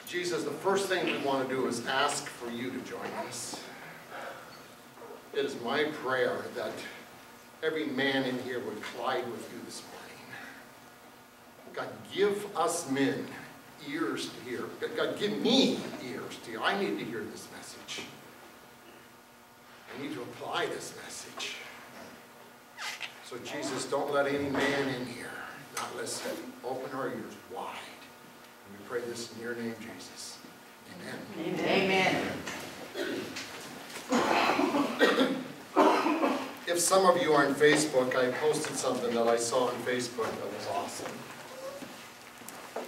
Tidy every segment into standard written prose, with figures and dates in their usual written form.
Jesus, the first thing we want to do is ask for you to join us. It is my prayer that every man in here would collide with you this morning. God, give us men ears to hear. God, give me ears to hear. I need to hear this message. I need to apply this message. So Jesus, don't let any man in here not listen. Open our ears wide. And we pray this in your name, Jesus. Amen. Amen. If some of you are on Facebook, I posted something that I saw on Facebook that was awesome.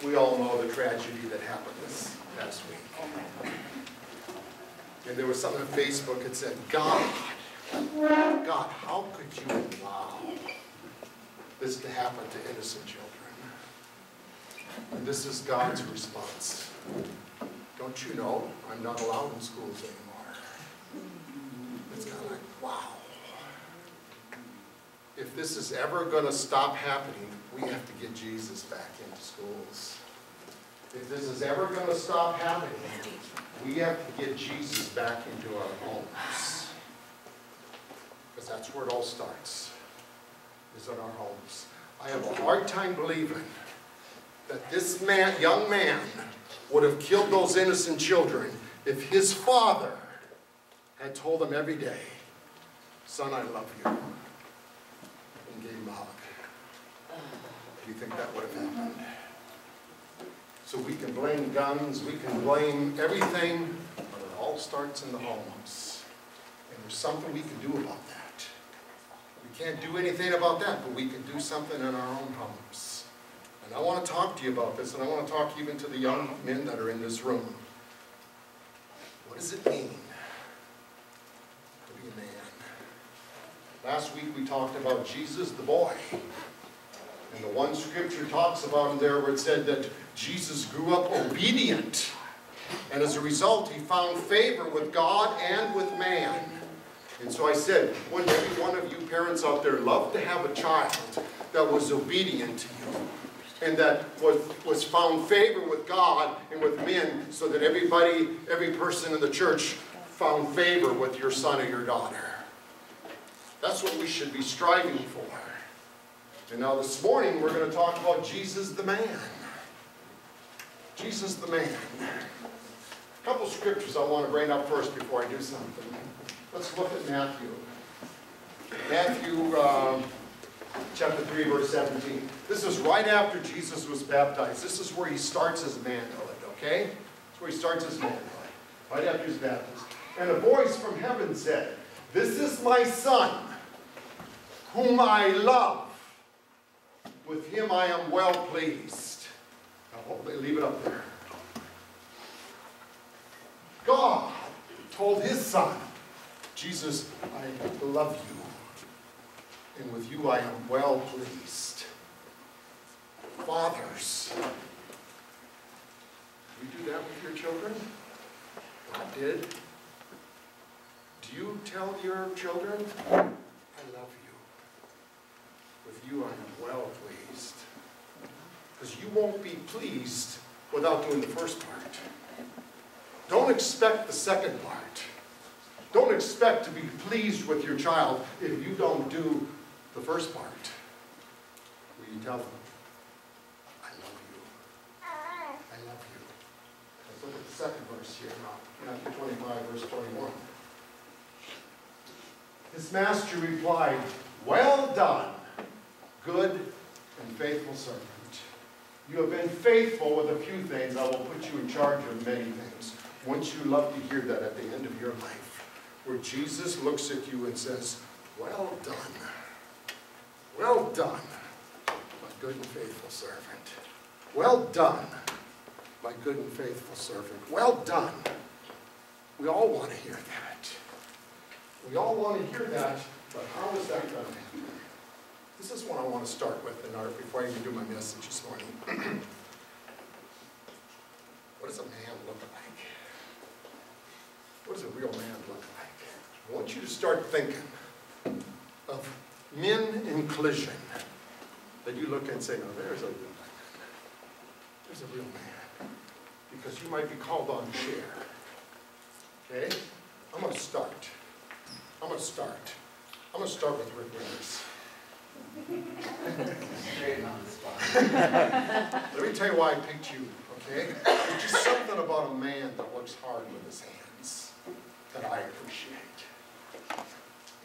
We all know the tragedy that happened this past week. And there was something on Facebook that said, God, how could you allow this to happen to innocent children? And this is God's response. Don't you know I'm not allowed in schools anymore? It's kind of like, wow. If this is ever going to stop happening, we have to get Jesus back into schools. If this is ever going to stop happening, we have to get Jesus back into our homes. Because that's where it all starts, is in our homes. I have a hard time believing that this young man would have killed those innocent children if his father had told him every day, son, I love you, and gave him a hug. Do you think that would have happened? So we can blame guns, we can blame everything, but it all starts in the homes. And there's something we can do about that. We can't do anything about that, but we can do something in our own homes. And I want to talk to you about this, and I want to talk even to the young men that are in this room. What does it mean to be a man? Last week we talked about Jesus the boy. And the one scripture talks about him there where it said that Jesus grew up obedient. And as a result, he found favor with God and with man. And so I said, wouldn't every one of you parents out there love to have a child that was obedient to you? And that was found favor with God and with men, so that every person in the church found favor with your son or your daughter. That's what we should be striving for. And now this morning we're going to talk about Jesus the man. Jesus the man. A couple scriptures I want to bring up first before I do something. Let's look at Matthew. Matthew chapter 3, verse 17. This is right after Jesus was baptized. This is where he starts his manhood, okay? That's where he starts his manhood, right after his baptism. And a voice from heaven said, "This is my son, whom I love. With him I am well pleased." Now, leave it up there. God told his son, Jesus, I love you, and with you I am well pleased. Fathers, do you do that with your children? God did. Do you tell your children, I love you? With you I am well pleased. Because you won't be pleased without doing the first part. Don't expect the second part. Don't expect to be pleased with your child if you don't do the first part. Will you tell them, I love you. I love you. Let's look at the second verse here now. Matthew 25, verse 21. His master replied, well done, good and faithful servant. You have been faithful with a few things. I will put you in charge of many things. Wouldn't you love to hear that at the end of your life? Where Jesus looks at you and says, well done. Well done, my good and faithful servant. Well done, my good and faithful servant. Well done. We all want to hear that. We all want to hear that, but how is that going to happen? This is what I want to start with before I even do my message this morning. What does a man look like? What does a real man look like? I want you to start thinking of men in collision that you look and say, oh, there's a real man. because you might be called on to share. Okay? I'm going to start. I'm going to start with Rick Winters. Straight on the spot. Let me tell you why I picked you, okay? There's just something about a man that works hard with his hands that I appreciate.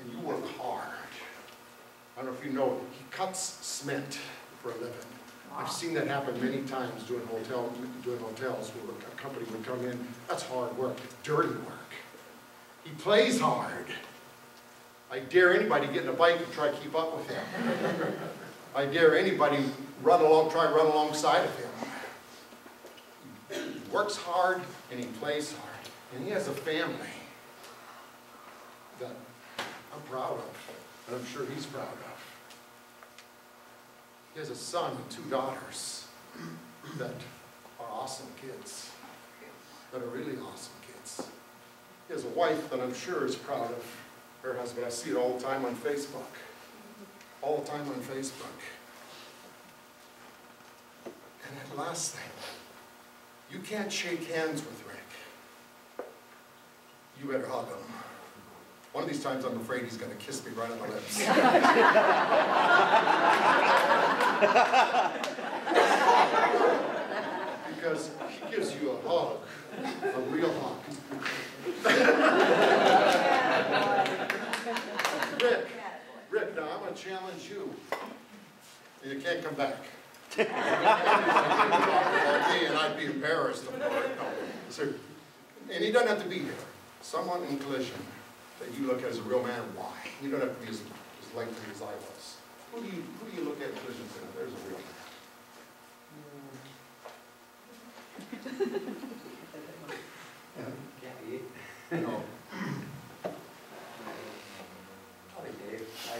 And you work hard. I don't know if you know, he cuts cement for a living. I've seen that happen many times doing hotels where a company would come in. That's hard work, dirty work. He plays hard. I dare anybody get in a bike and try to keep up with him. I dare anybody try to run alongside of him. He works hard and he plays hard. And he has a family that I'm proud of, and I'm sure he's proud of. He has a son and 2 daughters that are awesome kids, that are really awesome kids. He has a wife that I'm sure is proud of her husband. I see it all the time on Facebook. All the time on Facebook. And that last thing, you can't shake hands with Rick. You better hug him. One of these times I'm afraid he's going to kiss me right on the lips. Because he gives you a hug, a real hug. Rick, now I'm going to challenge you. You can't come back. And I'd be embarrassed, of course. No. So, and he doesn't have to be here. Someone in Collision that you look at as a real man, why? You don't have to be as lengthy as I was. Who do you look at in Collision and say, there's a real man? No. Probably Dave. I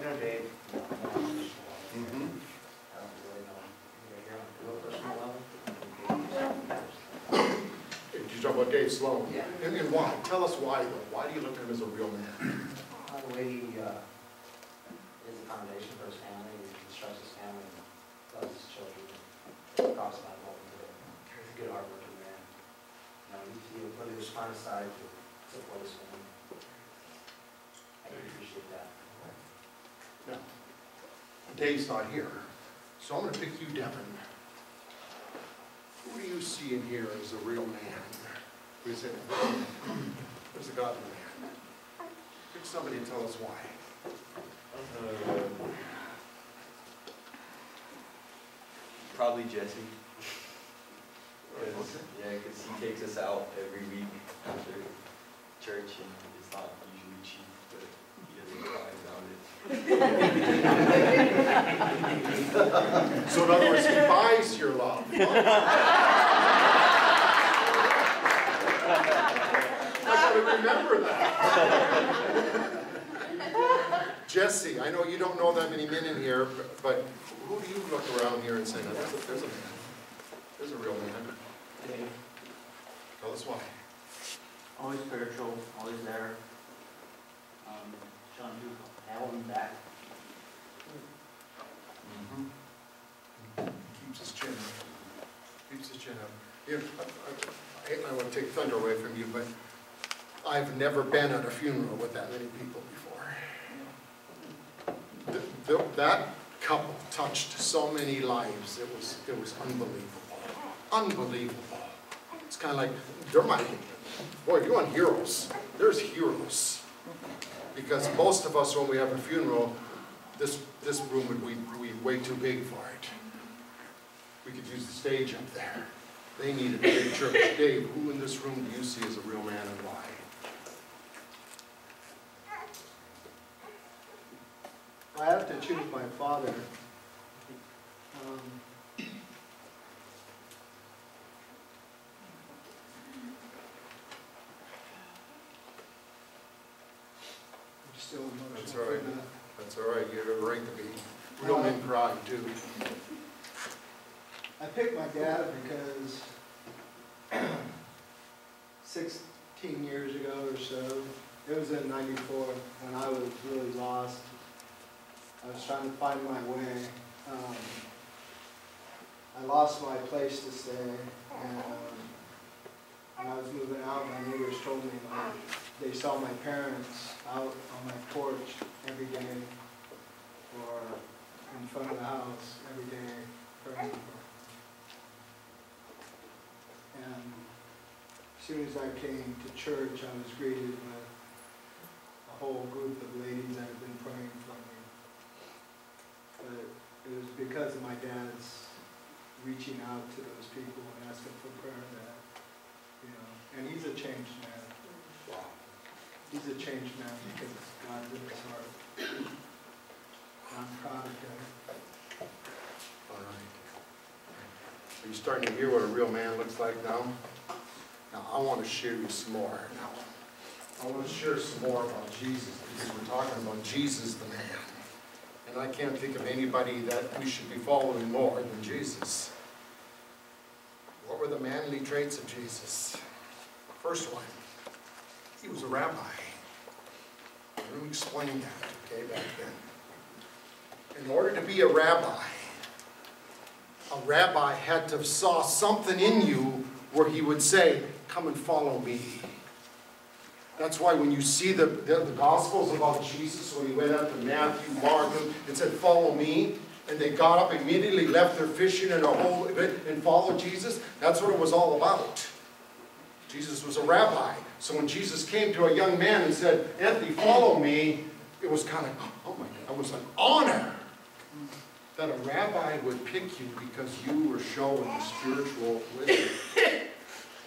know Dave. Mm-hmm. I don't really know him on a real personal level. Did you talk about Dave Sloan? Yeah. And why? Tell us why, though. Why do you look at him as a real man? The way he is a foundation for his family, he constructs his family, and loves his children, talks about what we do. He's a good hardworking man. He'll put his time aside to support his family. I appreciate that. No. Dave's not here. So I'm going to pick you, Devin. Who do you see in here as a real man? Who's in it? There's a godly man. Pick somebody and tell us why. Probably Jesse. Yeah, because he takes us out every week after church, and it's not usually cheap, but he doesn't cry about it. So in other words, he buys your love. I gotta remember that. Jesse, I know you don't know that many men in here, but who do you look around here and say, no, there's a man. There's a real man. Dave, Tell us why. always spiritual, always there. Sean, you held him back. Keeps his chin up. Keeps his chin up. You know, I want to take thunder away from you, but I've never been at a funeral with that many people before. That couple touched so many lives. It was unbelievable. Unbelievable. It's kind of like, boy, if you want heroes, there's heroes. Because most of us, when we have a funeral, this room would be way too big for it. We could use the stage up there. They needed a big church. Dave, who in this room do you see as a real man and why? I have to choose my father. I'm still emotional. That's all right. That's all right. You have a right to be. Real men cry too. I picked my dad because 16 years ago or so, it was in '94 when I was really lost. I was trying to find my way. I lost my place to stay, and when I was moving out, my neighbors told me like, they saw my parents out on my porch every day or in front of the house every day praying for me. And as soon as I came to church, I was greeted with a whole group of ladies that had been praying for me. But it was because of my dad's reaching out to those people and asking for prayer that, you know, and he's a changed man. He's a changed man because God's in his heart. I'm proud of him. All right. Are you starting to hear what a real man looks like now? Now, I want to share you some more now. I want to share some more about Jesus, because we're talking about Jesus the man. And I can't think of anybody that we should be following more than Jesus. What were the manly traits of Jesus? First one, he was a rabbi. Let me explain that, okay, back then. In order to be a rabbi had to have saw something in you where he would say, come and follow me. That's why when you see the Gospels about Jesus, when he went up to Matthew, Mark, it said, follow me. And they got up immediately, left their fishing and a whole bit, and followed Jesus. That's what it was all about. Jesus was a rabbi. So when Jesus came to a young man and said, Anthony, follow me, it was kind of, oh my God, it was an honor that a rabbi would pick you because you were showing the spiritual wisdom.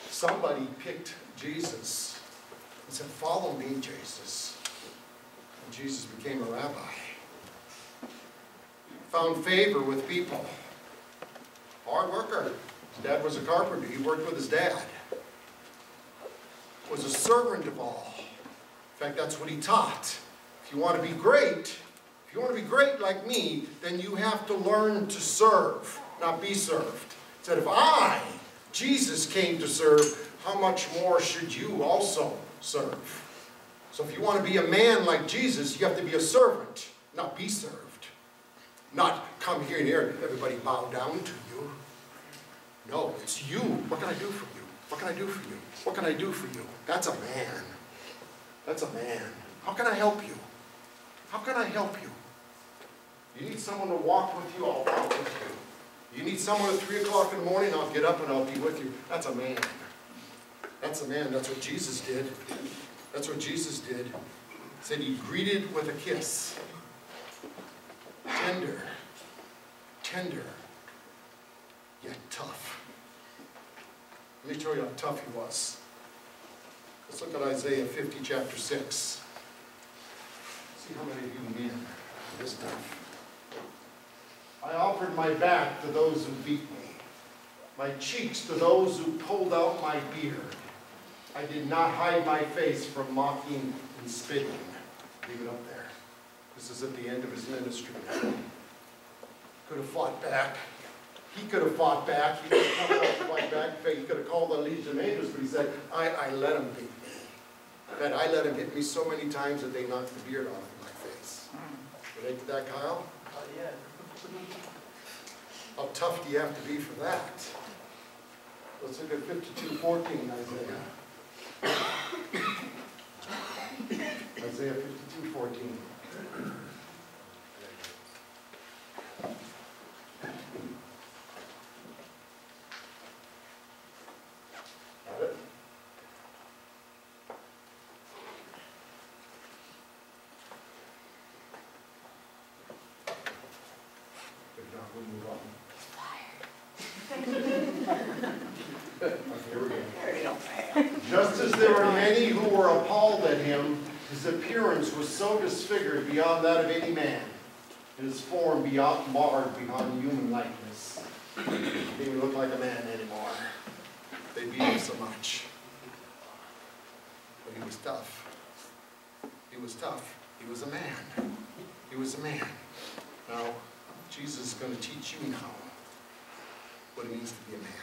Somebody picked Jesus and said, follow me, Jesus. And Jesus became a rabbi. Found favor with people. Hard worker. His dad was a carpenter. He worked with his dad. Was a servant of all. In fact, that's what he taught. If you want to be great, like me, then you have to learn to serve, not be served. He said, if I, Jesus, came to serve, how much more should you also serve? So if you want to be a man like Jesus, you have to be a servant, not be served. Not come here and there, everybody bow down to you. No, it's you. What can I do for you? What can I do for you? What can I do for you? That's a man. That's a man. How can I help you? How can I help you? You need someone to walk with you, I'll walk with you. You need someone at 3 o'clock in the morning, I'll get up and I'll be with you. That's a man. That's a man. That's what Jesus did. That's what Jesus did. He said he greeted with a kiss. Tender, tender, yet tough. Let me show you how tough he was. Let's look at Isaiah 50, chapter 6. See how many of you men are this tough. I offered my back to those who beat me, my cheeks to those who pulled out my beard. I did not hide my face from mocking and spitting. Leave it up there. This is at the end of his ministry. Could have fought back. He could have fought back. He could have come out and fight back. He could have called the Legion of Angels, but he said, I let him beat me. And I let him hit me so many times that they knocked the beard off of my face. Relate to that, Kyle? Oh, yeah. How tough do you have to be for that? Let's look at 52:14, Isaiah. Isaiah 52:14. Got it? If not, we'll move on. Here we go. Just as there were many who were appalled at him, his appearance was so disfigured beyond that of any man, and his form marred beyond human likeness. He didn't even look like a man anymore. They beat him so much. But he was tough. He was tough. He was a man. He was a man. Now, Jesus is going to teach you now what it means to be a man.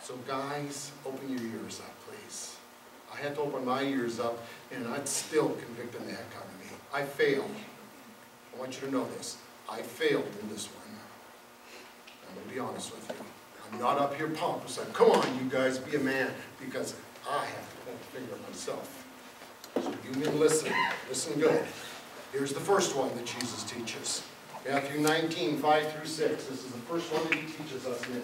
So guys, open your ears up, please. I had to open my ears up, and that's still convicting the heck out of me. I failed. I want you to know this. I failed in this one. I'm going to be honest with you. I'm not up here pompous. I'm, come on, you guys, be a man, because I have to point the finger at myself. So you can listen. Listen good. Here's the first one that Jesus teaches. Matthew 19, 5 through 6. This is the first one that he teaches us in.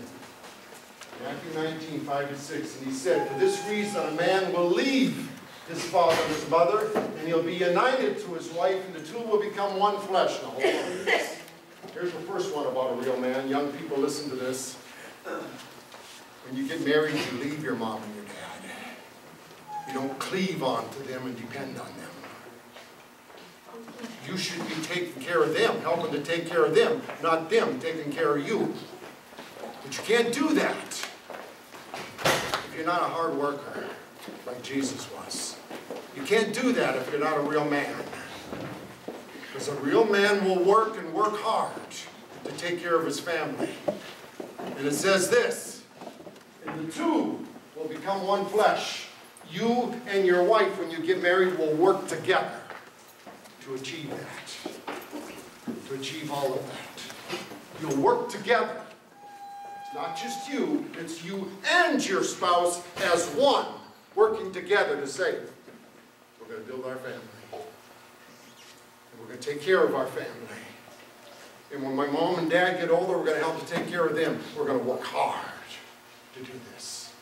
Matthew 19, 5 to 6. And he said, for this reason a man will leave his father and his mother, and he'll be united to his wife, and the two will become one flesh. Now, hold on. Here's the first one about a real man. Young people, listen to this. When you get married, you leave your mom and your dad. You don't cleave on to them and depend on them. You should be taking care of them, helping to take care of them, not them taking care of you. But you can't do that if you're not a hard worker like Jesus was. You can't do that if you're not a real man. Because a real man will work and work hard to take care of his family. And it says this, and the two will become one flesh. You and your wife, when you get married, will work together to achieve that, to achieve all of that. You'll work together. It's not just you, it's you and your spouse as one, working together to say, we're going to build our family. And we're going to take care of our family. And when my mom and dad get older, we're going to help to take care of them. We're going to work hard to do this.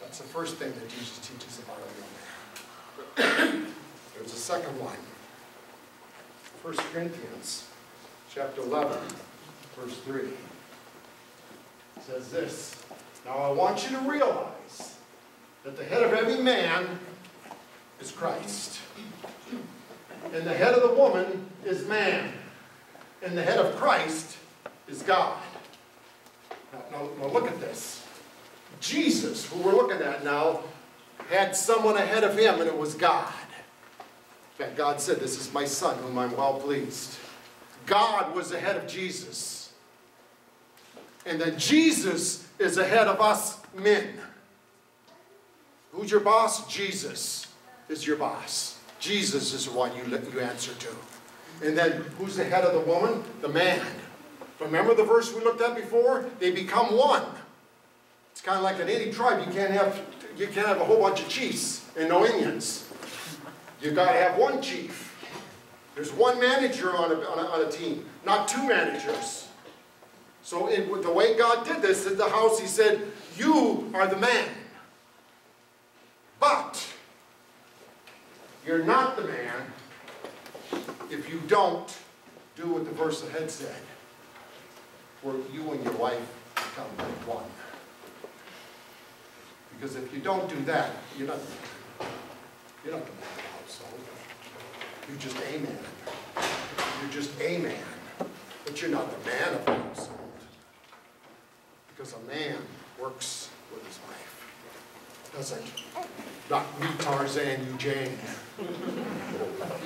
That's the first thing that Jesus teaches about a real man. There's a second one. 1 Corinthians chapter 11, verse 3. It says this, now I want you to realize that the head of every man is Christ. And the head of the woman is man. And the head of Christ is God. Now look at this. Jesus, who we're looking at now, had someone ahead of him, and it was God. In fact, God said, this is my son whom I'm well pleased. God was ahead of Jesus. And then Jesus is ahead of us men. Who's your boss? Jesus is your boss. Jesus is the one you answer to. And then who's the head of the woman? The man. Remember the verse we looked at before? They become one. It's kind of like in any tribe. You can't have a whole bunch of chiefs and no Indians. You've got to have one chief. There's one manager on a team, not two managers. So the way God did this in the house, he said, you are the man. But you're not the man if you don't do what the verse ahead said, where you and your wife become one. Because if you don't do that, you're not the man of the household. You're just a man. You're just a man. But you're not the man of the household. Because a man works with his wife. Doesn't not me Tarzan, you Jane.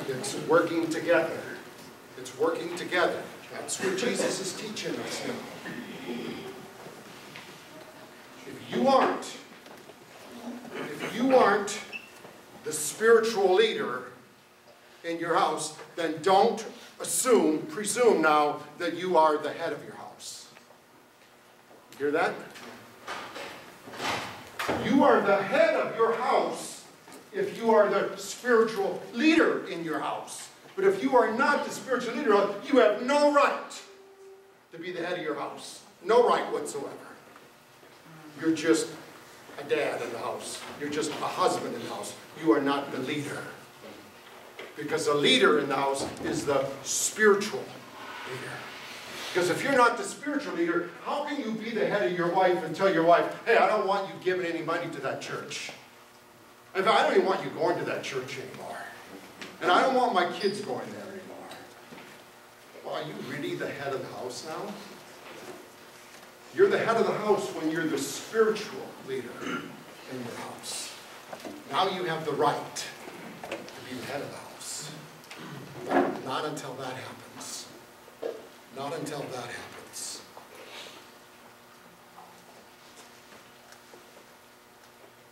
It's working together. It's working together. That's what Jesus is teaching us now. If you aren't the spiritual leader in your house, then don't presume now that you are the head of your house. You hear that? You are the head of your house if you are the spiritual leader in your house. But if you are not the spiritual leader, you have no right to be the head of your house. No right whatsoever. You're just a dad in the house. You're just a husband in the house. You are not the leader. Because the leader in the house is the spiritual leader. Because if you're not the spiritual leader, how can you be the head of your wife and tell your wife, hey, I don't want you giving any money to that church. In fact, I don't even want you going to that church anymore. And I don't want my kids going there anymore. Well, are you really the head of the house now? You're the head of the house when you're the spiritual leader in your house. Now you have the right to be the head of the house. But not until that happens. Not until that happens.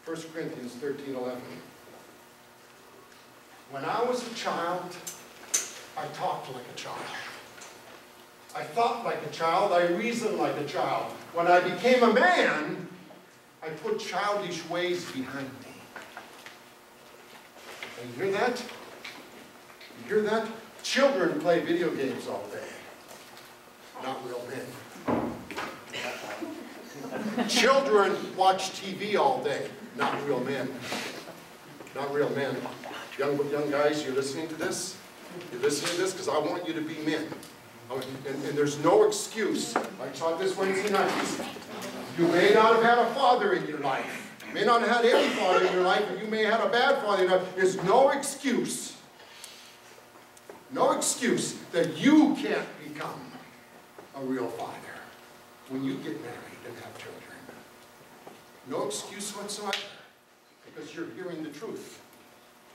First Corinthians 13:11. When I was a child, I talked like a child. I thought like a child. I reasoned like a child. When I became a man, I put childish ways behind me. And you hear that? You hear that? Children play video games all day. Not real men. Children watch TV all day. Not real men. Not real men. Young guys, you're listening to this? You're listening to this because I want you to be men. And there's no excuse. I taught this Wednesday night. You may not have had a father in your life. You may not have had any father in your life, and you may have had a bad father in your life. There's no excuse. No excuse that you can't become a real father when you get married and have children. No excuse whatsoever, because you're hearing the truth.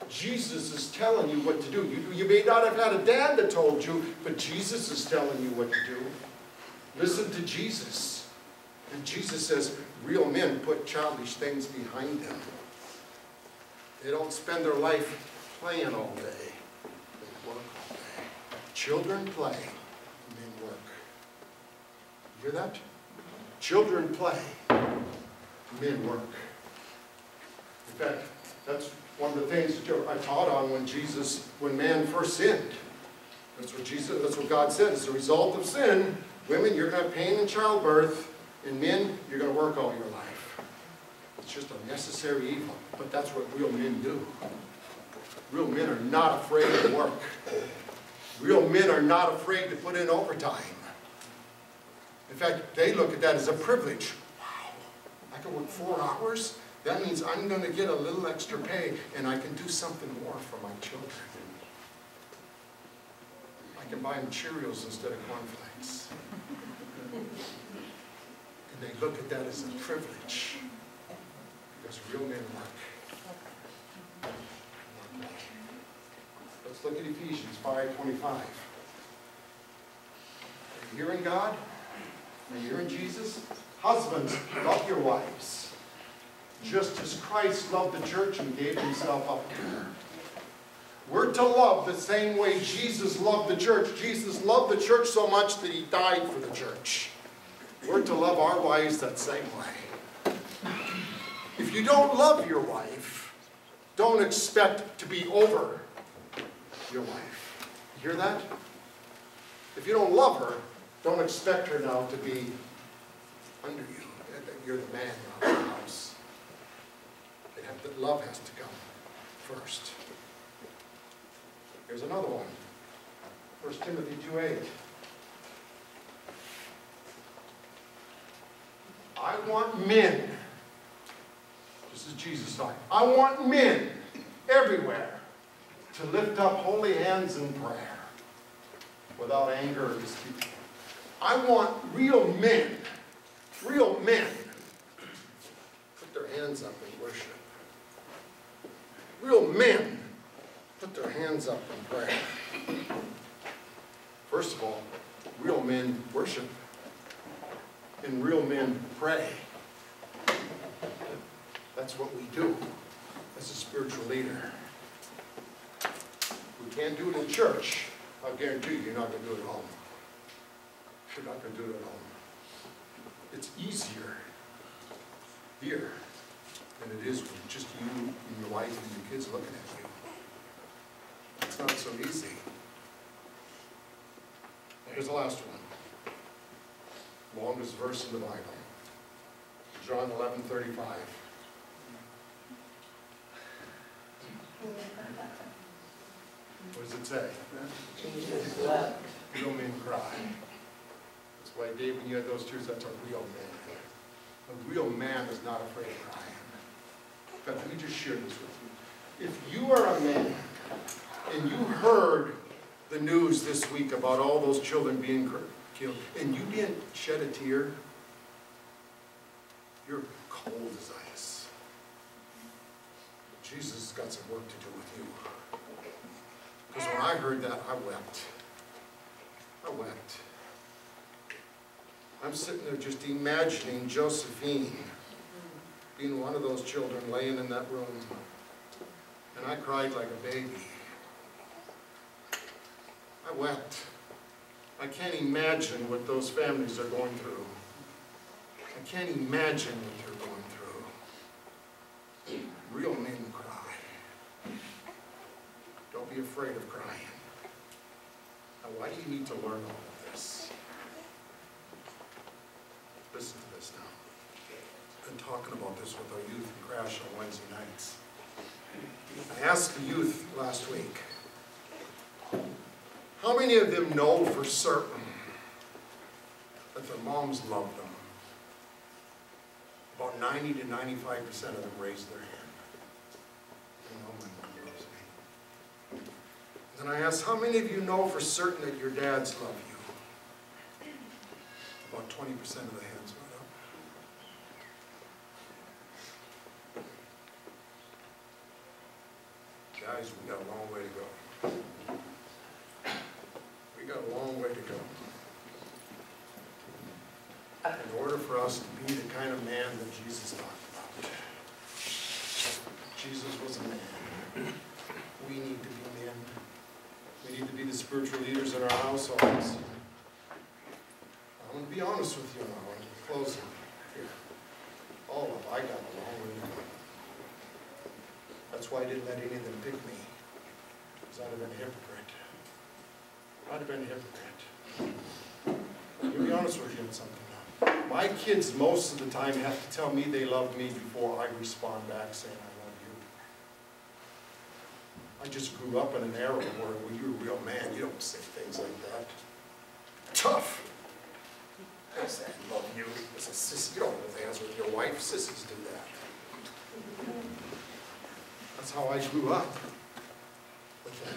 Jesus is telling you what to do. You may not have had a dad that told you, but Jesus is telling you what to do. Listen to Jesus. And Jesus says, real men put childish things behind them. They don't spend their life playing all day. They work all day. Children play, men work. You hear that? Children play, men work. In fact, that's one of the things I taught on when man first sinned. That's what God said. As a result of sin, women, you're going to have pain in childbirth, and men, you're going to work all your life. It's just a necessary evil, but that's what real men do. Real men are not afraid to work. Real men are not afraid to put in overtime. In fact, they look at that as a privilege. Wow, I can work 4 hours? That means I'm going to get a little extra pay, and I can do something more for my children. I can buy them Cheerios instead of cornflakes. And they look at that as a privilege, because real men work. Let's look at Ephesians 5:25. Are you hearing God? Are you hearing Jesus? Husbands, love your wives, just as Christ loved the church and gave himself up to her. We're to love the same way Jesus loved the church. Jesus loved the church so much that he died for the church. We're to love our wives that same way. If you don't love your wife, don't expect to be over your wife. You hear that? If you don't love her, don't expect her now to be under you. You're the man of the house. Love has to come first. Here's another one. 1 Timothy 2:8. I want men, this is Jesus talking, I want men everywhere to lift up holy hands in prayer without anger or dispute. I want real men, put their hands up in worship. Real men put their hands up in prayer. First of all, real men worship, and real men pray. That's what we do as a spiritual leader. We can't do it in church. I'll guarantee you're not going to do it at home. You're not going to do it at home. It's easier here than it is with just you and your wife and your kids looking at you. It's not so easy. Here's the last one. Longest verse in the Bible. John 11:35. What does it say? Jesus wept. Real men cry. That's why, Dave, when you had those tears, that's a real man. A real man is not afraid of crying. In fact, let me just share this with you. If you are a man and you heard the news this week about all those children being killed, and you didn't shed a tear, you're cold as ice. Jesus has got some work to do with you. Because when I heard that, I wept. I wept. I'm sitting there just imagining Josephine being one of those children laying in that room. And I cried like a baby. I wept. I can't imagine what those families are going through. I can't imagine what they're going through. Real men cry. Don't be afraid of crying. Now, why do you need to learn all of this? Listen to this now. I've been talking about this with our youth in Crash on Wednesday nights. I asked the youth last week, how many of them know for certain that their moms love them? About 90 to 95% of them raised their hand. You know, my mom loves me. Then I asked, how many of you know for certain that your dads love you? About 20% of the hands went up. Guys, we got a long way to go. We got a long way to go. In order for us to be the kind of man that Jesus talked about. Jesus was a man. We need to be men. We need to be the spiritual leaders in our households. I'm going to be honest with you now. I'm closing here. All of I got a long way to go. That's why I didn't let any of them pick me. Because I'd have been a hypocrite. I'd have been a hypocrite. Let me be honest with you on something now. My kids most of the time have to tell me they love me before I respond back saying I love you. I just grew up in an era where when you're a real man, you don't say things like that. Tough. I say I love you as a sissy. You don't hold hands with your wife. Sissies do that. That's how I grew up.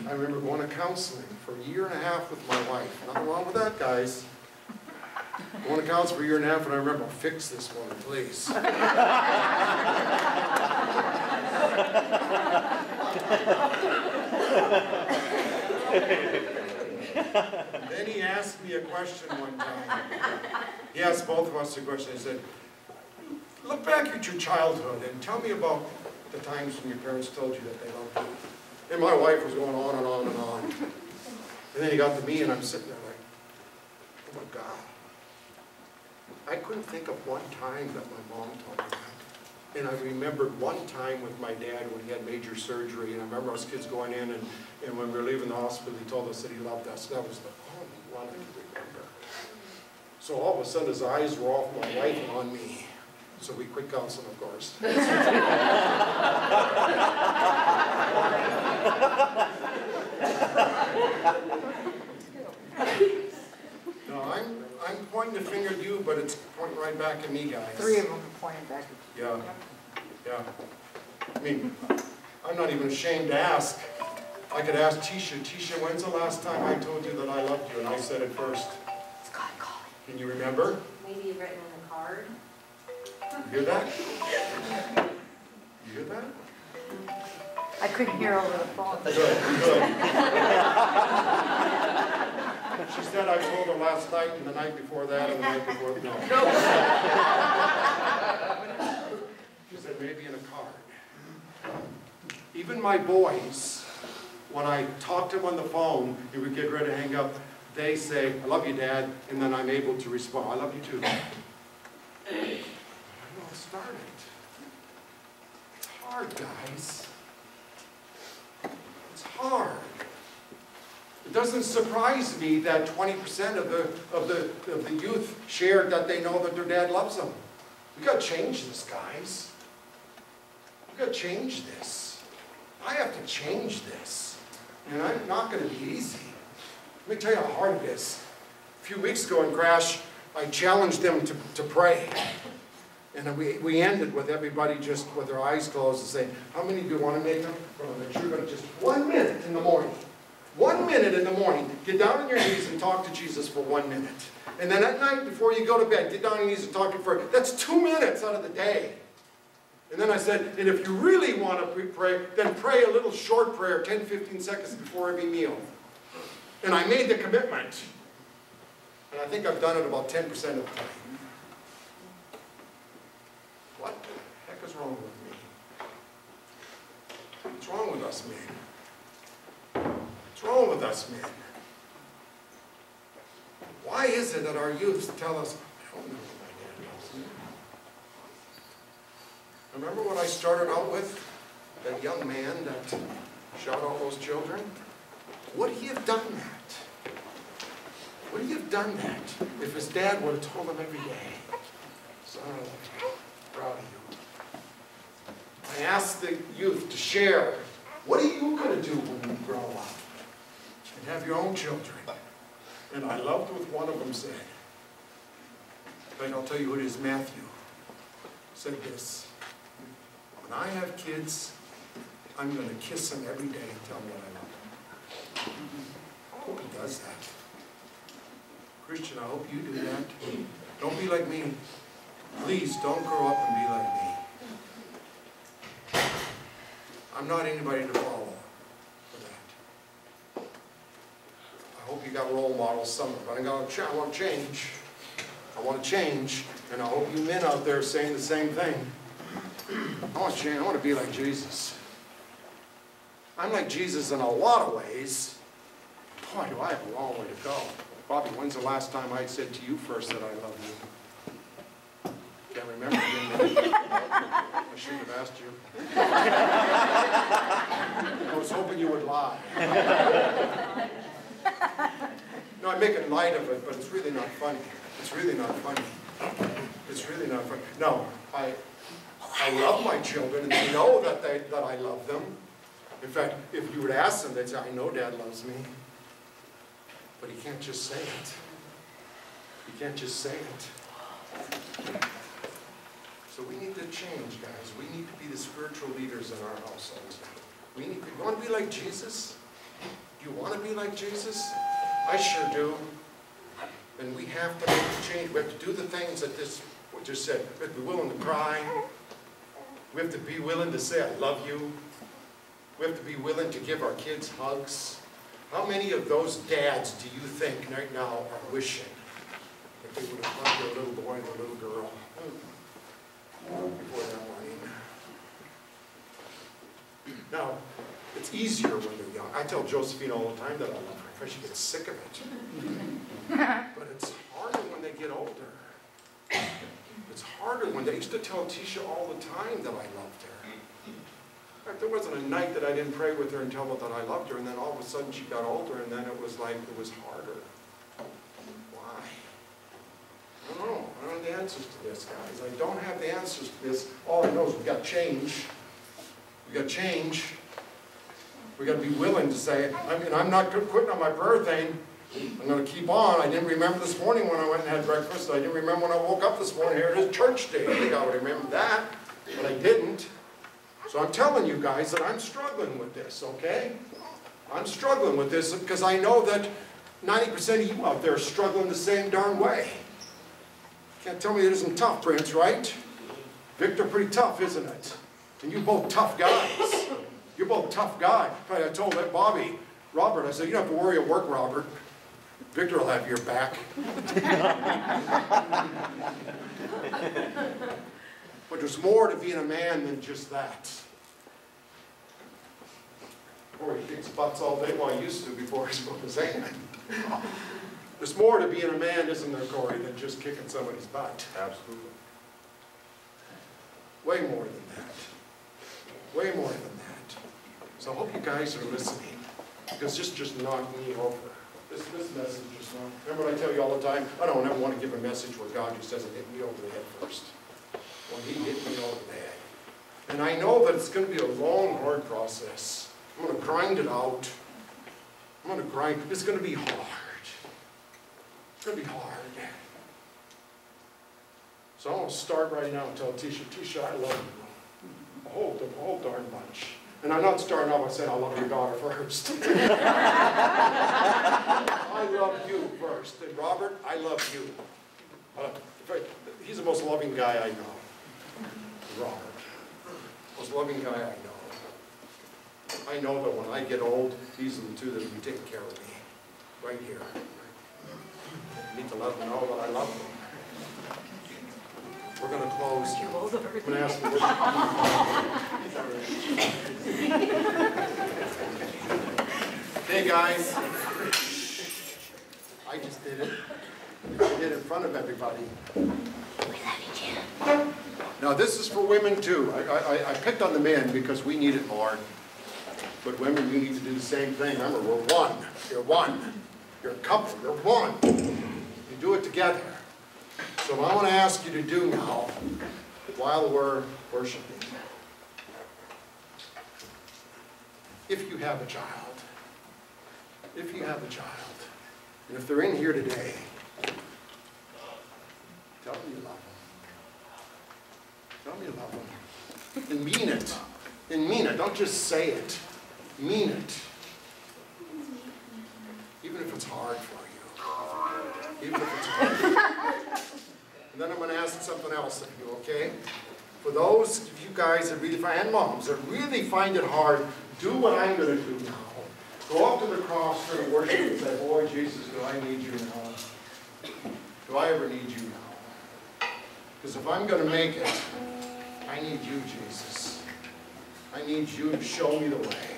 I remember going to counseling for a year and a half with my wife. Nothing wrong with that, guys. Going to counseling for a year and a half, and I remember, fix this one, please. Then he asked me a question one time. He asked both of us a question. He said, look back at your childhood and tell me about the times when your parents told you that they loved you. And my wife was going on and on and on. And then he got to me, and I'm sitting there like, oh my God. I couldn't think of one time that my mom told me that. And I remembered one time with my dad when he had major surgery, and I remember us kids going in, and when we were leaving the hospital, he told us that he loved us. That was the only one I could remember. So all of a sudden, his eyes were off my wife and on me. So we quit counseling, of course. No, I'm pointing the finger at you, but it's pointing right back at me, guys. Three of them are pointing back at you. Yeah, yeah. I mean, I'm not even ashamed to ask. I could ask Tisha, Tisha, when's the last time I told you that I loved you? And I said it first. Scott, call it. Can you remember? Maybe you've written in a card. You hear that? You hear that? I couldn't hear over the phone. Good, good. She said I told her last night and the night before that and the night before, no. She said maybe in a card. Even my boys, when I talk to them on the phone and we get ready to hang up, they say, I love you, Dad, and then I'm able to respond, I love you too. I know it started. It's hard, guys. It's hard. It doesn't surprise me that 20% of the youth shared that they know that their dad loves them. We got to change this, guys. We got to change this. I have to change this, and I'm not going to be easy. Let me tell you how hard it is. A few weeks ago in Crash, I challenged them to pray. And we ended with everybody just with their eyes closed and saying, how many do you want to make them? Well, make sure you're going to just 1 minute in the morning. 1 minute in the morning, get down on your knees and talk to Jesus for 1 minute. And then at night before you go to bed, get down on your knees and talk to him for, that's 2 minutes out of the day. And then I said, and if you really want to pray, then pray a little short prayer, 10, 15 seconds before every meal. And I made the commitment. And I think I've done it about 10% of the time. What the heck is wrong with me? What's wrong with us, man? What's wrong with us, men? Why is it that our youths tell us, I don't know what my dad loves me? Remember when I started out with? That young man that shot all those children? Would he have done that? Would he have done that if his dad would have told him every day, son, I love you, proud of you? I asked the youth to share, what are you going to do when you grow up and have your own children? And I loved what one of them said. And I'll tell you who it is, Matthew, said this, when I have kids, I'm going to kiss them every day and tell them that I love them. I hope he does that. Christian, I hope you do that. Don't be like me. Please don't grow up and be like me. I'm not anybody to follow for that. I hope you got role models somewhere, but I want to change. I want to change, and I hope you men out there are saying the same thing. I want to change. I want to be like Jesus. I'm like Jesus in a lot of ways. Boy, do I have a long way to go. Bobby, when's the last time I said to you first that I love you? Can't remember. I shouldn't have asked you. I was hoping you would lie. No, I'm making light of it, but it's really not funny. It's really not funny. It's really not funny. No, I love my children, and they know that I love them. In fact, if you would ask them, they'd say, I know Dad loves me. But he can't just say it. He can't just say it. So we need to change, guys. We need to be the spiritual leaders in our households. You want to be like Jesus? Do you want to be like Jesus? I sure do. And we have to make the change. We have to do the things that what just said. We have to be willing to cry. We have to be willing to say, I love you. We have to be willing to give our kids hugs. How many of those dads do you think right now are wishing that they would have hugged their little boy and their little girl before that morning? Now, it's easier when they're young. I tell Josephine all the time that I love her. In fact, she gets sick of it. But it's harder when they get older. It's harder when they used to tell Tisha all the time that I loved her. In fact, there wasn't a night that I didn't pray with her and tell her that I loved her, and then all of a sudden she got older, and then it was like, it was harder. Why? I don't know. I don't have the answers to this, guys. I don't have the answers to this. All I know is we've got change. We've got change. We've got to be willing to say, I'm not quitting on my prayer thing. I'm going to keep on. I didn't remember this morning when I went and had breakfast. I didn't remember when I woke up this morning. Here it is church day. I think I would remember that, but I didn't. So I'm telling you guys that I'm struggling with this, okay? I'm struggling with this because I know that 90% of you out there are struggling the same darn way. Can't tell me it isn't tough, Prince, right? Victor, pretty tough, isn't it? And you both tough guys. You're both tough guys. In fact, I told that Bobby, Robert, I said, you don't have to worry at work, Robert. Victor will have your back. But there's more to being a man than just that. Corey kicks butts all day. Well, I used to before he spoke his hand. There's more to being a man, isn't there, Corey, than just kicking somebody's butt? Absolutely. Way more than that. Way more than that. So I hope you guys are listening, because this just knocked me over. This message just knocked. Remember what I tell you all the time? I don't ever want to give a message where God just doesn't hit me over the head first. Well, he hit me over the head. And I know that it's going to be a long, hard process. I'm going to grind it out. I'm going to grind. It's going to be hard. It's going to be hard. So I'm going to start right now and tell Tisha, Tisha, I love you. A whole darn bunch. And I'm not starting off by saying I love your daughter first. I love you first. And Robert, I love you. He's the most loving guy I know. Robert. Most loving guy I know. I know that when I get old, these are the two that will be taking care of me. Right here. I need to let them know that I love them. We're going to close. I'm going to ask the Hey guys. I just did it. front of everybody. Now, this is for women too. I picked on the men because we need it more. But women, you need to do the same thing. Remember, we're one. You're one. You're a couple. You're one. You do it together. So what I want to ask you to do now, while we're worshiping, if you have a child, and if they're in here today, tell them you love them. Tell them you love them. And mean it. And mean it. Don't just say it. Mean it. Even if it's hard for you. Even if it's hard. And then I'm going to ask something else of you, okay? For those of you guys that really find, and moms, that really find it hard, do what I'm going to do now. Go up to the cross during worship and say, boy, Jesus, do I need you now? Do I ever need you now? Because if I'm going to make it, I need you, Jesus. I need you to show me the way.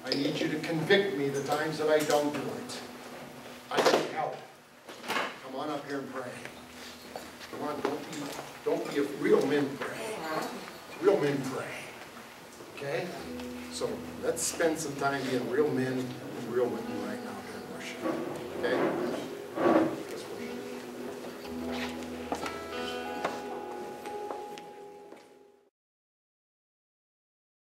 I need you to convict me the times that I don't do it. I need help. Come on up here and pray. Come on, don't be a real men pray. Real men pray. Okay? So let's spend some time being real men and real women right now here in worship. Okay?